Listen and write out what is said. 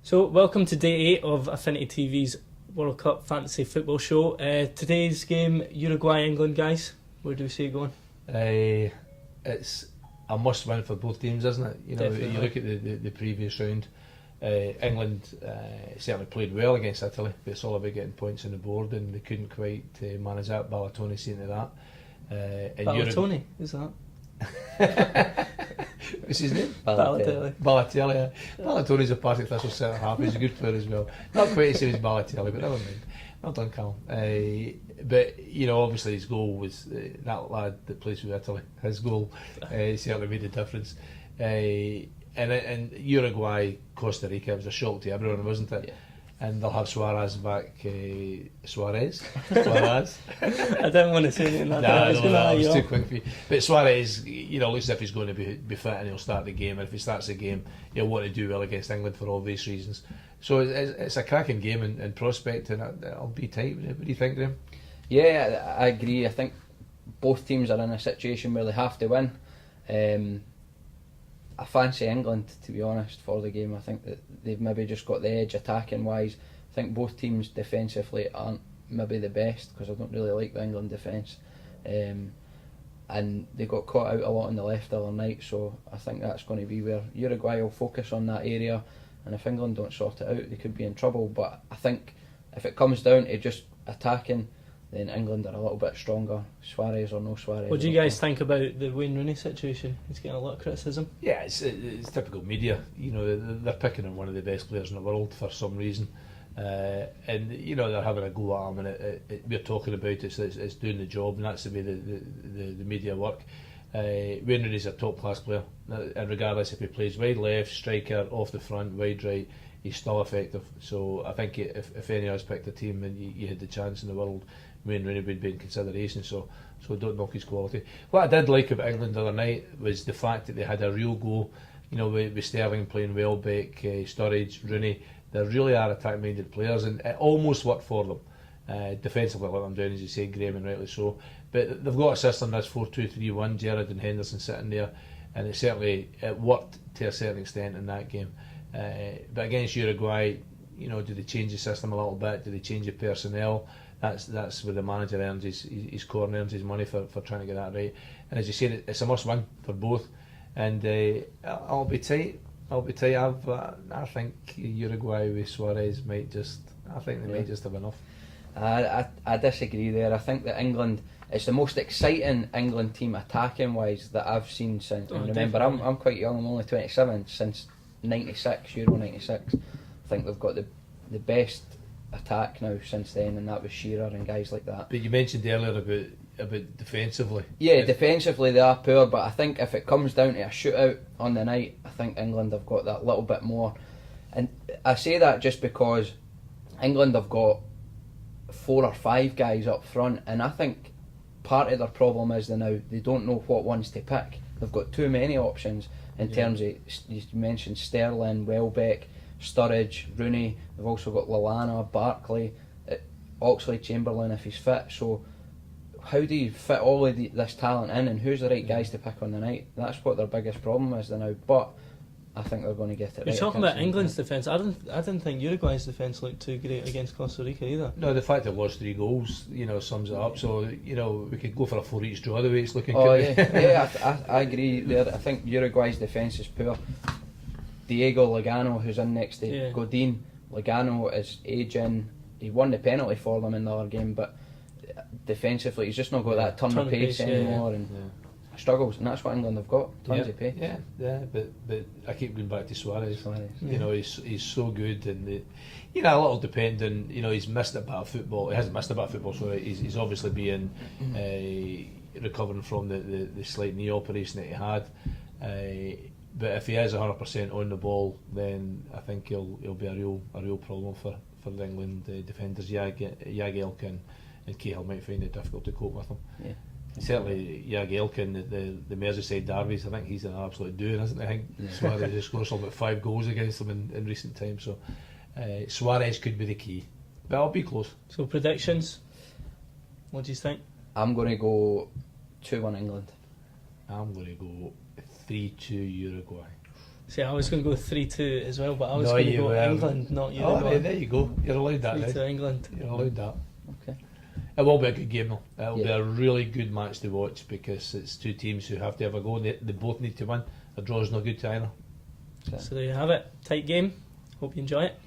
So, welcome to day 8 of Affinity TV's World Cup Fantasy Football Show. Today's game, Uruguay-England, guys. Where do we see it going? It's a must-win for both teams, isn't it? You know, Definitely. you look at the previous round. England certainly played well against Italy, but it's all about getting points on the board, and they couldn't quite manage that. Ballatoni seeing to that. Ballatoni, who's that? What's his name? Balotelli. Balotelli. Ballatoni's a Partick Thistle centre half. He's a good player as well. Not quite the same as Balotelli, but never mind. Well done, Cal. But you know, obviously his goal was that lad that plays with Italy. His goal certainly made a difference. And Uruguay, Costa Rica, it was a shock to everyone, wasn't it? Yeah. And they'll have Suarez back. Suarez. I didn't want to say anything like that. That was too quick for you. But Suarez, you know, looks as if he's going to be fit and he'll start the game. And if he starts the game, he'll want to do well against England for obvious reasons. So it's a cracking game in prospect, and it'll be tight. What do you think, Graham? Yeah, I agree. I think both teams are in a situation where they have to win. I fancy England, to be honest, for the game. I think that they've maybe just got the edge attacking wise. I think both teams defensively aren't maybe the best, because I don't really like the England defence. And they got caught out a lot on the left the other night, so I think that's going to be where Uruguay will focus on that area. And if England don't sort it out, they could be in trouble. But I think if it comes down to just attacking, then England are a little bit stronger, Suarez or no Suarez. What do you guys think about the Wayne Rooney situation? He's getting a lot of criticism. Yeah, it's typical media. You know, they're picking on one of the best players in the world for some reason, and you know they're having a go at him. And we're talking about it's doing the job, and that's the way the media work. Wayne Rooney's a top class player, and regardless if he plays wide left, striker, off the front, wide right, he's still effective. So I think if any of us picked a team and you had the chance in the world, Wayne Rooney would be in consideration, so don't knock his quality. What I did like about England the other night was the fact that they had a real go, you know, with Sterling playing Welbeck, Sturridge, Rooney. They really are attack-minded players, and it almost worked for them. Defensively let them down, as you say, Graham, and rightly so. But they've got a system that's 4-2-3-1, Gerrard and Henderson sitting there, and it worked to a certain extent in that game. But against Uruguay, you know, do they change the system a little bit? Do they change the personnel? That's where the manager earns his core and earns his money for trying to get that right. And as you said, it's a must-win for both. And I'll be tight. I think Uruguay with Suarez might just have enough. I disagree there. I think that England, it's the most exciting England team attacking wise that I've seen since. And remember, I'm quite young. I'm only 27. Since '96, Euro '96, I think they've got the best attack now since then, and that was Shearer and guys like that. But you mentioned earlier about defensively. Yeah, defensively they are poor, but I think if it comes down to a shootout on the night, I think England have got that little bit more. And I say that just because England have got 4 or 5 guys up front, and I think part of their problem is they don't know what ones to pick. They've got too many options in terms of, you mentioned Sterling, Welbeck, Sturridge, Rooney. They've also got Lallana, Barkley, Oxlade-Chamberlain if he's fit. So how do you fit all of this talent in, and who's the right guys to pick on the night? That's what their biggest problem is now. But I think they're going to get it right. You're talking about England's defence. I didn't think Uruguay's defence looked too great against Costa Rica either. No, the fact it was 3 goals, you know, sums it up. So, you know, we could go for a 4 each draw the way it's looking. I agree there. I think Uruguay's defence is poor. Diego Lugano, who's in next to Godin. Lugano is aging. He won the penalty for them in the other game, but defensively he's just not got that turn of pace anymore. And struggles, and that's what England have got. Tons of pay. But I keep going back to Suarez. Suarez. You know, he's so good, and you know, a little dependent. You know, he's missed a bit of football. He hasn't missed a bit of football, so he's obviously been recovering from the slight knee operation that he had. But if he is 100% on the ball, then I think he'll be a real problem for the England defenders. Jagielka and Cahill might find it difficult to cope with him. Yeah. Certainly Jagielka in the Merseyside derbies, I think he's an absolute doing, isn't he? I think Suarez has scored something like 5 goals against them in recent times, so Suarez could be the key, but I'll be close. So predictions, what do you think? I'm going to go 2-1 England. I'm going to go 3-2 Uruguay. See, I was going to go 3-2 as well, but I was No, going to you go were. England, not Uruguay. Oh, there you go. You're allowed that. 3-2 Right? England. You're allowed that. Okay. It will be a good game though. It'll be Yeah. a really good match to watch because it's two teams who have to have a go and they both need to win. A draw's no good to either. So there you have it. Tight game. Hope you enjoy it.